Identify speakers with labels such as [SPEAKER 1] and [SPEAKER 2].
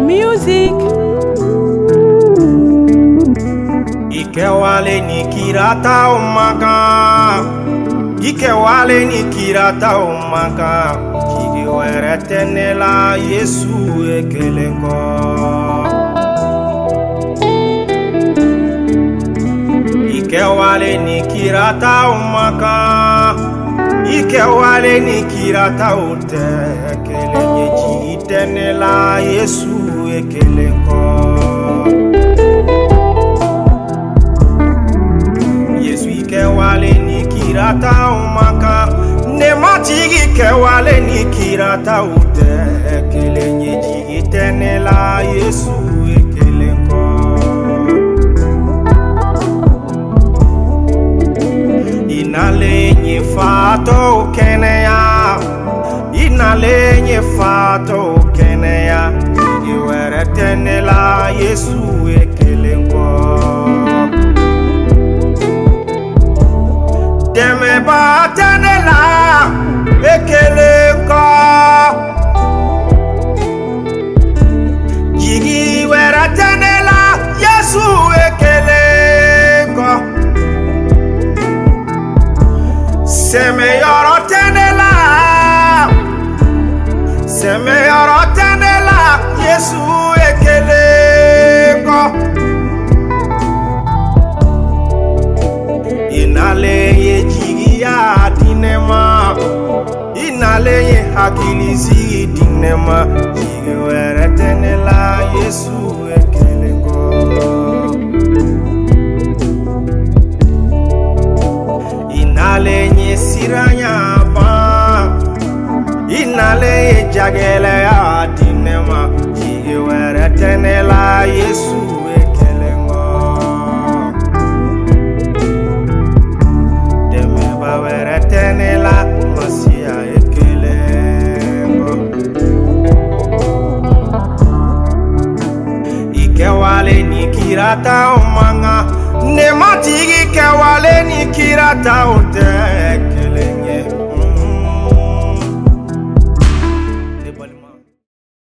[SPEAKER 1] music.
[SPEAKER 2] Ikewale ni kirata umaka, Ikewale ni kirata umaka, Kigiwere tenela Yesu ekelenko. Ikewale ni kirata umaka, Ikewale ni kirata ute, Ekelenye jitenela Yesu ekelenko. Ikewale ni kirata umaka, Nematigi kewale ni kirata ute, Ekelenye jitenela Yesu ekelenko. Inalenye fato keneya, Inalenye fato keneya, Kigiwere tenela Yesu ekelenko. Deme ba tenela ekelenko, Kigiwere tenela Yesu ekelenko. Semeyoro tenela, Semeyoro tenela Yesu ekelenko. Inaleye jigiya dinema, Inaleye hakilizi dinema, Kigiwere tenela Yesu ekelenko. Inalenye siranya ba, Inaleye jagele ya dinema, Kigiwere tenela Yesu ekelenko. Deme ba were tenela Masia ekelenko. Ikewale ni kirata umanga, Nematigi kewale ni kirata ute,